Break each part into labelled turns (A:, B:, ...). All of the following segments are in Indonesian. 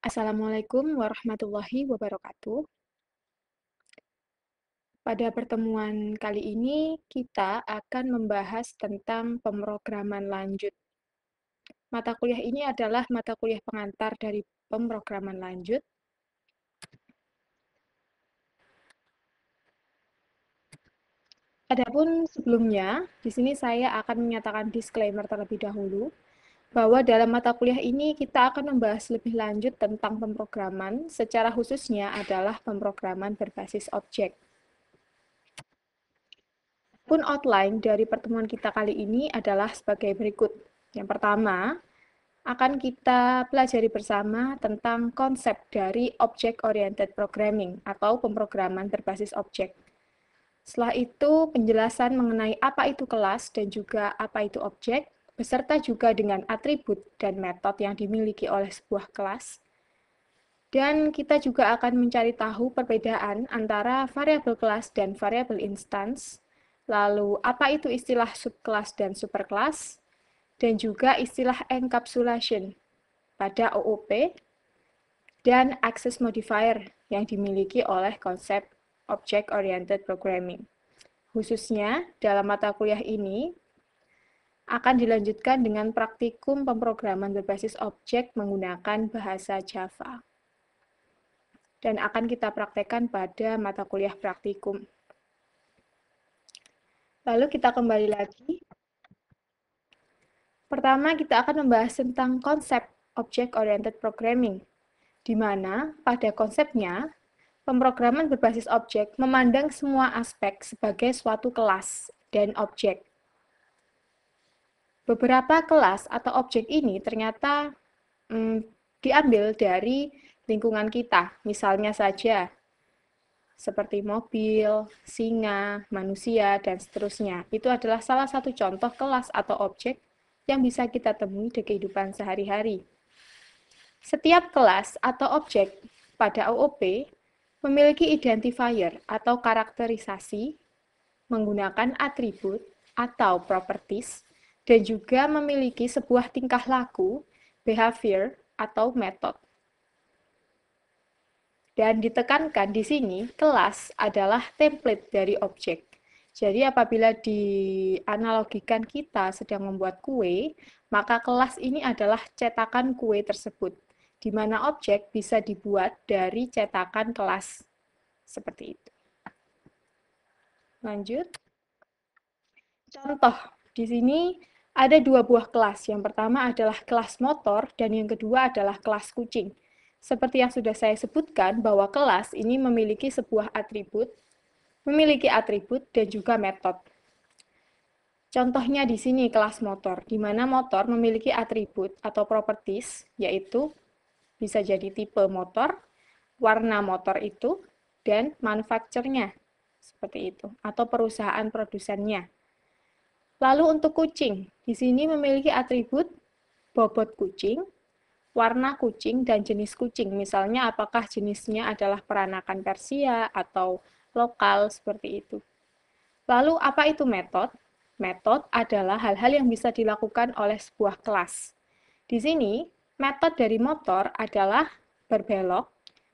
A: Assalamualaikum warahmatullahi wabarakatuh. Pada pertemuan kali ini, kita akan membahas tentang pemrograman lanjut. Mata kuliah ini adalah mata kuliah pengantar dari pemrograman lanjut. Adapun sebelumnya, di sini saya akan menyatakan disclaimer terlebih dahulu, bahwa dalam mata kuliah ini kita akan membahas lebih lanjut tentang pemrograman, secara khususnya adalah pemrograman berbasis objek. Pun outline dari pertemuan kita kali ini adalah sebagai berikut. Yang pertama, akan kita pelajari bersama tentang konsep dari Object Oriented Programming atau pemrograman berbasis objek. Setelah itu, penjelasan mengenai apa itu kelas dan juga apa itu objek, beserta juga dengan atribut dan metode yang dimiliki oleh sebuah kelas. Dan kita juga akan mencari tahu perbedaan antara variabel kelas dan variabel instance, lalu apa itu istilah subkelas dan superkelas, dan juga istilah encapsulation pada OOP, dan access modifier yang dimiliki oleh konsep Object Oriented Programming. Khususnya dalam mata kuliah ini akan dilanjutkan dengan praktikum pemrograman berbasis objek menggunakan bahasa Java. Dan akan kita praktekkan pada mata kuliah praktikum. Lalu kita kembali lagi. Pertama, kita akan membahas tentang konsep Object Oriented Programming, di mana pada konsepnya, pemrograman berbasis objek memandang semua aspek sebagai suatu kelas dan objek. Beberapa kelas atau objek ini ternyata diambil dari lingkungan kita, misalnya saja seperti mobil, singa, manusia, dan seterusnya. Itu adalah salah satu contoh kelas atau objek yang bisa kita temui di kehidupan sehari-hari. Setiap kelas atau objek pada OOP memiliki identifier atau karakterisasi menggunakan atribut atau properties dan juga memiliki sebuah tingkah laku, behavior, atau metode. Dan ditekankan di sini, kelas adalah template dari objek. Jadi apabila dianalogikan kita sedang membuat kue, maka kelas ini adalah cetakan kue tersebut, di mana objek bisa dibuat dari cetakan kelas. Seperti itu. Lanjut. Contoh, di sini ada dua buah kelas. Yang pertama adalah kelas motor dan yang kedua adalah kelas kucing. Seperti yang sudah saya sebutkan bahwa kelas ini memiliki sebuah atribut, dan juga metode. Contohnya di sini kelas motor, di mana motor memiliki atribut atau properties, yaitu bisa jadi tipe motor, warna motor itu, dan manufakturnya, seperti itu, atau perusahaan produsennya. Lalu untuk kucing, di sini memiliki atribut bobot kucing, warna kucing, dan jenis kucing. Misalnya apakah jenisnya adalah peranakan Persia atau lokal, seperti itu. Lalu apa itu metode? Metode adalah hal-hal yang bisa dilakukan oleh sebuah kelas. Di sini, metode dari motor adalah berbelok,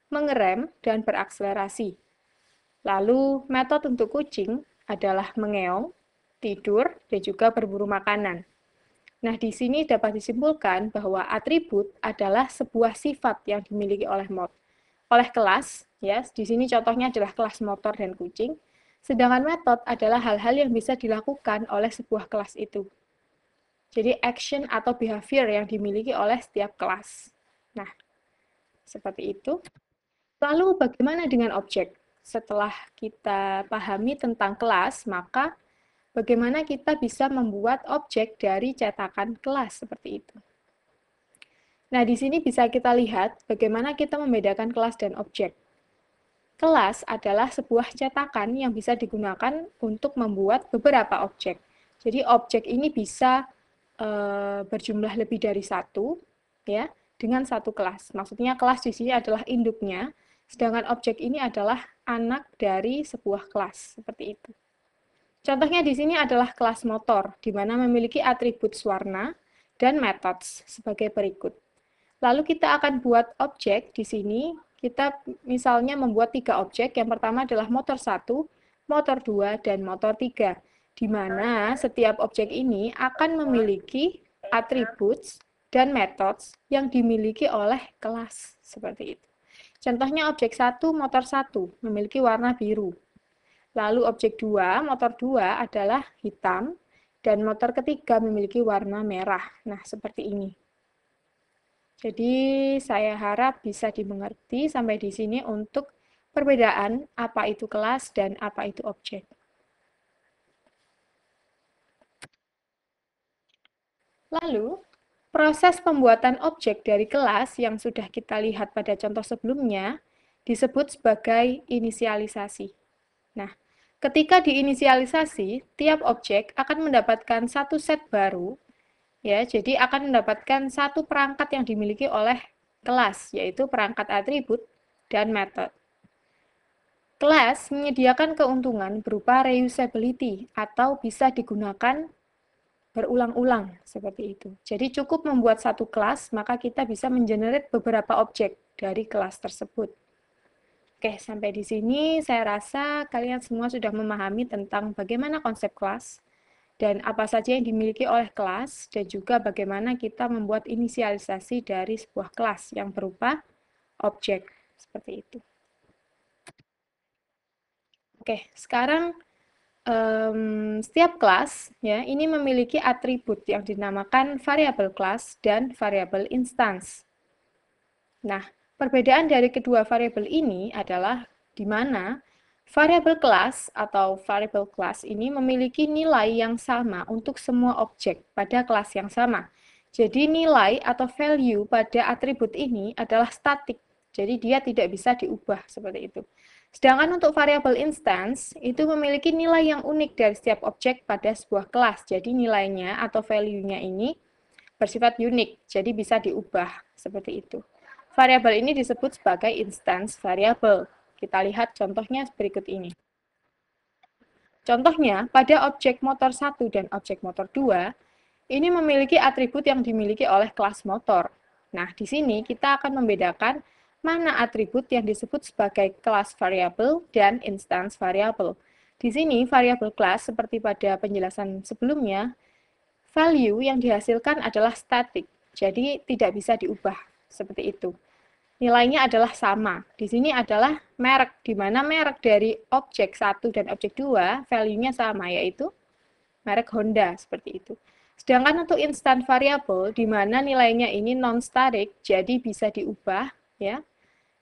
A: mengerem, dan berakselerasi. Lalu metode untuk kucing adalah mengeong, tidur, dan juga berburu makanan. Nah, di sini dapat disimpulkan bahwa atribut adalah sebuah sifat yang dimiliki oleh kelas, ya. Di sini contohnya adalah kelas motor dan kucing. Sedangkan metode adalah hal-hal yang bisa dilakukan oleh sebuah kelas itu. Jadi action atau behavior yang dimiliki oleh setiap kelas. Nah, seperti itu. Lalu bagaimana dengan objek? Setelah kita pahami tentang kelas, maka bagaimana kita bisa membuat objek dari cetakan kelas seperti itu. Nah, di sini bisa kita lihat bagaimana kita membedakan kelas dan objek. Kelas adalah sebuah cetakan yang bisa digunakan untuk membuat beberapa objek. Jadi objek ini bisa berjumlah lebih dari satu, ya, dengan satu kelas. Maksudnya kelas di sini adalah induknya, sedangkan objek ini adalah anak dari sebuah kelas, seperti itu. Contohnya di sini adalah kelas motor, di mana memiliki atribut warna dan methods sebagai berikut. Lalu kita akan buat objek di sini. Kita misalnya membuat 3 objek. Yang pertama adalah motor 1, motor 2, dan motor 3. Di mana setiap objek ini akan memiliki attributes dan methods yang dimiliki oleh kelas. Seperti itu. Contohnya objek 1, motor 1, memiliki warna biru. Lalu objek 2, motor 2 adalah hitam, dan motor ketiga memiliki warna merah. Nah, seperti ini. Jadi, saya harap bisa dimengerti sampai di sini untuk perbedaan apa itu kelas dan apa itu objek. Lalu, proses pembuatan objek dari kelas yang sudah kita lihat pada contoh sebelumnya disebut sebagai inisialisasi. Nah, ketika diinisialisasi, tiap objek akan mendapatkan satu set baru, ya, jadi akan mendapatkan satu perangkat yang dimiliki oleh kelas, yaitu perangkat atribut dan method. Kelas menyediakan keuntungan berupa reusability atau bisa digunakan berulang-ulang seperti itu. Jadi cukup membuat satu kelas, maka kita bisa mengenerate beberapa objek dari kelas tersebut. Oke, sampai di sini saya rasa kalian semua sudah memahami tentang bagaimana konsep kelas dan apa saja yang dimiliki oleh kelas dan juga bagaimana kita membuat inisialisasi dari sebuah kelas yang berupa objek seperti itu. Oke, sekarang setiap kelas ya ini memiliki atribut yang dinamakan variabel kelas dan variabel instance. Nah, perbedaan dari kedua variabel ini adalah di mana variabel kelas atau variabel kelas ini memiliki nilai yang sama untuk semua objek pada kelas yang sama. Jadi nilai atau value pada atribut ini adalah statik. Jadi dia tidak bisa diubah seperti itu. Sedangkan untuk variabel instance itu memiliki nilai yang unik dari setiap objek pada sebuah kelas. Jadi nilainya atau value-nya ini bersifat unik, jadi bisa diubah seperti itu. Variabel ini disebut sebagai instance variable. Kita lihat contohnya berikut ini. Contohnya, pada objek motor 1 dan objek motor 2, ini memiliki atribut yang dimiliki oleh kelas motor. Nah, di sini kita akan membedakan mana atribut yang disebut sebagai kelas variable dan instance variable. Di sini, variabel kelas seperti pada penjelasan sebelumnya, value yang dihasilkan adalah static, jadi tidak bisa diubah seperti itu. Nilainya adalah sama. Di sini adalah merek, di mana merek dari objek 1 dan objek 2 value-nya sama, yaitu merek Honda, seperti itu. Sedangkan untuk instant variable, di mana nilainya ini non-static, jadi bisa diubah, ya.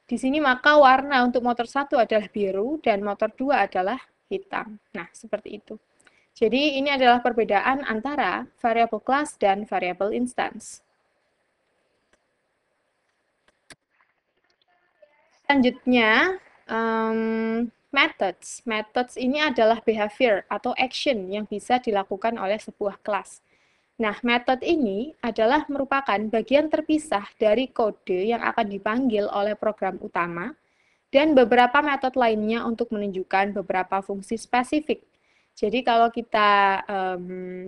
A: Di sini maka warna untuk motor 1 adalah biru dan motor 2 adalah hitam. Nah, seperti itu. Jadi ini adalah perbedaan antara variabel kelas dan variabel instance. Selanjutnya, methods. Methods ini adalah behavior atau action yang bisa dilakukan oleh sebuah kelas. Nah, method ini adalah merupakan bagian terpisah dari kode yang akan dipanggil oleh program utama dan beberapa metode lainnya untuk menunjukkan beberapa fungsi spesifik. Jadi kalau kita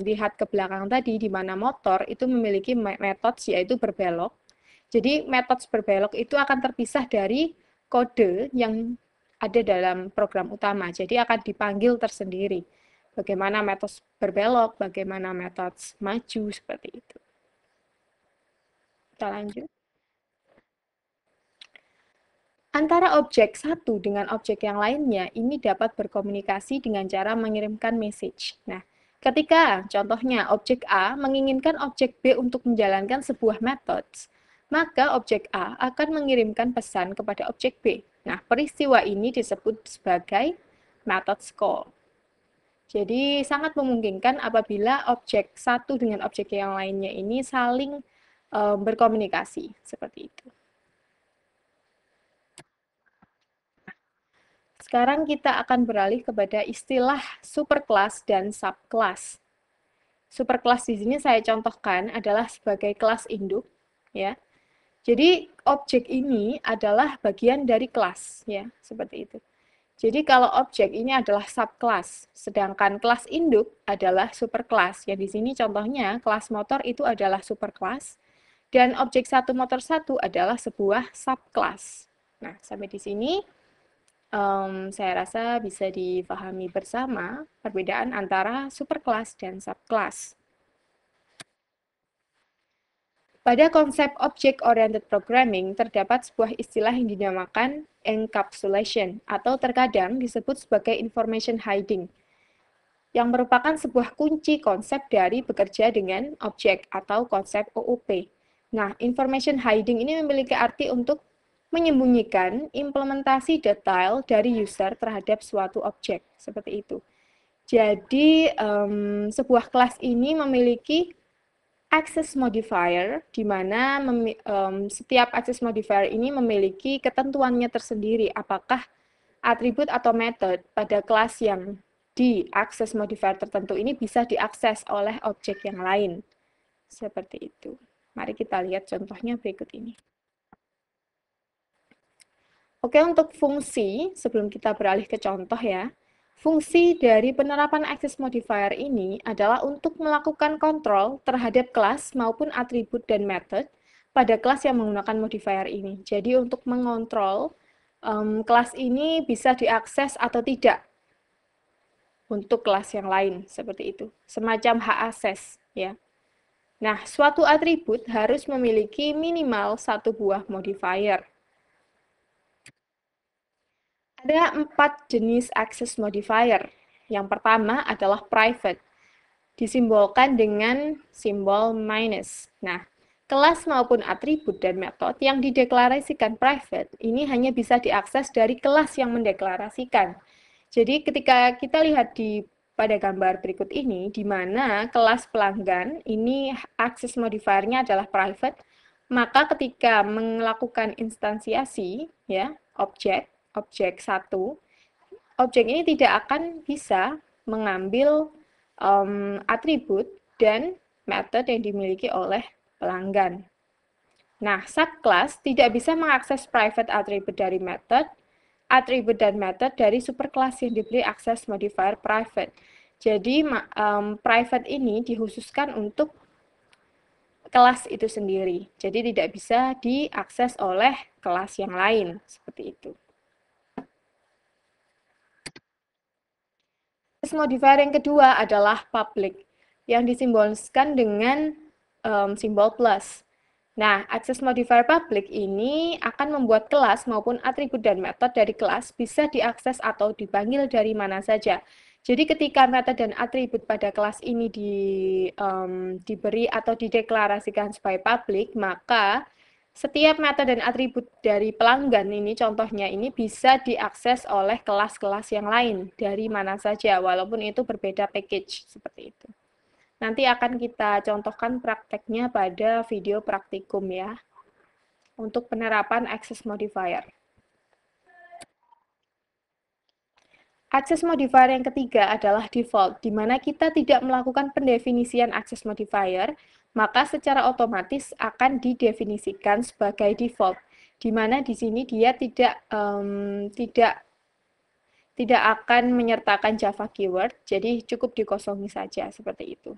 A: lihat ke belakang tadi, di mana motor itu memiliki metode yaitu berbelok. Jadi metode berbelok itu akan terpisah dari kode yang ada dalam program utama. Jadi akan dipanggil tersendiri. Bagaimana metode berbelok, bagaimana metode maju, seperti itu. Kita lanjut. Antara objek satu dengan objek yang lainnya, ini dapat berkomunikasi dengan cara mengirimkan message. Nah, ketika contohnya objek A menginginkan objek B untuk menjalankan sebuah metode, maka objek A akan mengirimkan pesan kepada objek B. Nah, peristiwa ini disebut sebagai method call. Jadi sangat memungkinkan apabila objek satu dengan objek yang lainnya ini saling berkomunikasi seperti itu. Sekarang kita akan beralih kepada istilah superclass dan subclass. Superclass di sini saya contohkan adalah sebagai kelas induk, ya. Jadi objek ini adalah bagian dari kelas, ya, seperti itu. Jadi kalau objek ini adalah subclass, sedangkan kelas induk adalah superclass. Ya di sini contohnya kelas motor itu adalah superclass Dan objek 1 motor 1 adalah sebuah subclass. Nah, sampai di sini saya rasa bisa dipahami bersama perbedaan antara superclass dan subclass. Pada konsep Object-Oriented Programming, terdapat sebuah istilah yang dinamakan encapsulation, atau terkadang disebut sebagai information hiding, yang merupakan sebuah kunci konsep dari bekerja dengan objek atau konsep OOP. Nah, information hiding ini memiliki arti untuk menyembunyikan implementasi detail dari user terhadap suatu objek, seperti itu. Jadi, sebuah kelas ini memiliki access modifier, di mana setiap access modifier ini memiliki ketentuannya tersendiri, apakah atribut atau method pada kelas yang di access modifier tertentu ini bisa diakses oleh objek yang lain. Seperti itu. Mari kita lihat contohnya berikut ini. Oke, untuk fungsi, sebelum kita beralih ke contoh ya, fungsi dari penerapan access modifier ini adalah untuk melakukan kontrol terhadap kelas maupun atribut dan method pada kelas yang menggunakan modifier ini. Jadi untuk mengontrol kelas ini bisa diakses atau tidak untuk kelas yang lain, seperti itu. Semacam hak akses, ya. Nah, suatu atribut harus memiliki minimal satu buah modifier. Ada 4 jenis access modifier. Yang pertama adalah private, disimbolkan dengan simbol minus. Nah, kelas maupun atribut dan metode yang dideklarasikan private ini hanya bisa diakses dari kelas yang mendeklarasikan. Jadi ketika kita lihat pada gambar berikut ini, di mana kelas pelanggan ini access modifiernya adalah private, maka ketika melakukan instansiasi ya objek 1, objek ini tidak akan bisa mengambil atribut dan metode yang dimiliki oleh pelanggan. Nah, subclass tidak bisa mengakses private atribut dari method, atribut dan method dari superclass yang diberi akses modifier private. Jadi, private ini dikhususkan untuk kelas itu sendiri. Jadi, tidak bisa diakses oleh kelas yang lain, seperti itu. Access modifier yang kedua adalah public, yang disimbolkan dengan simbol plus. Nah, access modifier public ini akan membuat kelas maupun atribut dan metode dari kelas bisa diakses atau dipanggil dari mana saja. Jadi ketika metode dan atribut pada kelas ini diberi atau dideklarasikan sebagai public, maka setiap metode dan atribut dari pelanggan ini, contohnya ini bisa diakses oleh kelas-kelas yang lain dari mana saja, walaupun itu berbeda package, seperti itu. Nanti akan kita contohkan prakteknya pada video praktikum ya, untuk penerapan access modifier. Access modifier yang ketiga adalah default, di mana kita tidak melakukan pendefinisian access modifier, maka secara otomatis akan didefinisikan sebagai default, di mana di sini dia tidak akan menyertakan Java keyword, jadi cukup dikosongi saja seperti itu.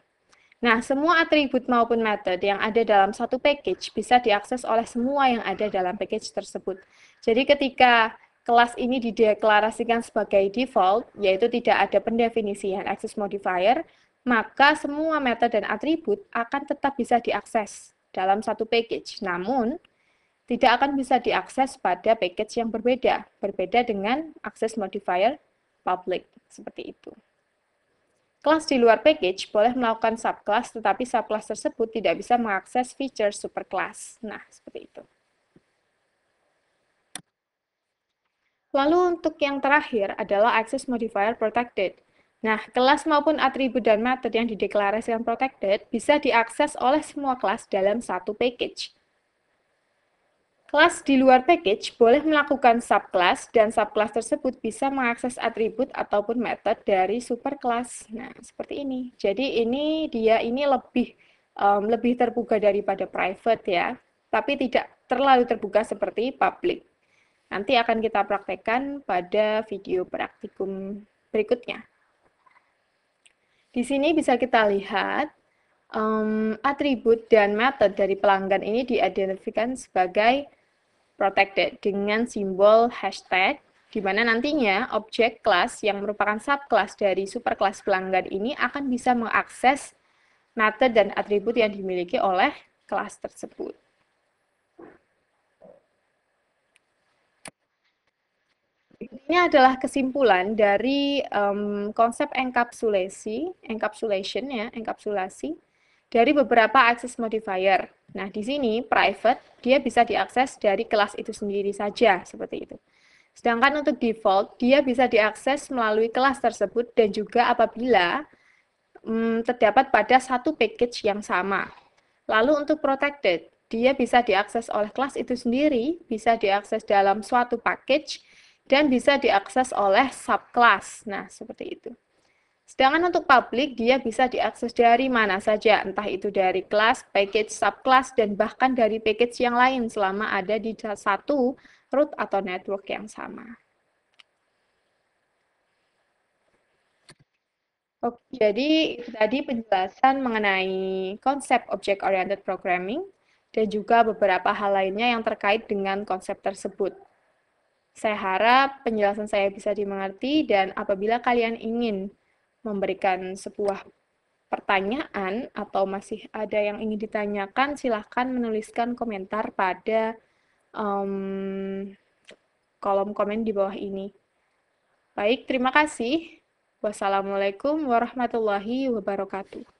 A: Nah, semua atribut maupun metode yang ada dalam satu package bisa diakses oleh semua yang ada dalam package tersebut. Jadi ketika kelas ini dideklarasikan sebagai default, yaitu tidak ada pendefinisian access modifier, maka semua metode dan atribut akan tetap bisa diakses dalam satu package. Namun, tidak akan bisa diakses pada package yang berbeda dengan access modifier public, seperti itu. Kelas di luar package boleh melakukan subclass, tetapi subclass tersebut tidak bisa mengakses feature superclass. Nah, seperti itu. Lalu untuk yang terakhir adalah access modifier protected. Nah, kelas maupun atribut dan metode yang dideklarasikan protected bisa diakses oleh semua kelas dalam satu package. Kelas di luar package boleh melakukan subclass, dan subclass tersebut bisa mengakses atribut ataupun metode dari superclass. Nah, seperti ini. Jadi ini lebih terbuka daripada private ya, tapi tidak terlalu terbuka seperti public. Nanti akan kita praktekkan pada video praktikum berikutnya. Di sini bisa kita lihat atribut dan metode dari pelanggan ini diidentifikasikan sebagai protected dengan simbol hashtag, di mana nantinya objek kelas yang merupakan subclass dari superkelas pelanggan ini akan bisa mengakses metode dan atribut yang dimiliki oleh kelas tersebut. Ini adalah kesimpulan dari konsep enkapsulasi dari beberapa access modifier. Nah, di sini private dia bisa diakses dari kelas itu sendiri saja, seperti itu. Sedangkan untuk default, dia bisa diakses melalui kelas tersebut dan juga apabila terdapat pada satu package yang sama. Lalu untuk protected, dia bisa diakses oleh kelas itu sendiri, bisa diakses dalam suatu package, dan bisa diakses oleh subclass. Nah, seperti itu. Sedangkan untuk public, dia bisa diakses dari mana saja, entah itu dari kelas, package, subclass, dan bahkan dari package yang lain selama ada di satu root atau network yang sama. Oke, jadi itu tadi penjelasan mengenai konsep Object-Oriented Programming dan juga beberapa hal lainnya yang terkait dengan konsep tersebut. Saya harap penjelasan saya bisa dimengerti dan apabila kalian ingin memberikan sebuah pertanyaan atau masih ada yang ingin ditanyakan, silahkan menuliskan komentar pada kolom komen di bawah ini. Baik, terima kasih. Wassalamualaikum warahmatullahi wabarakatuh.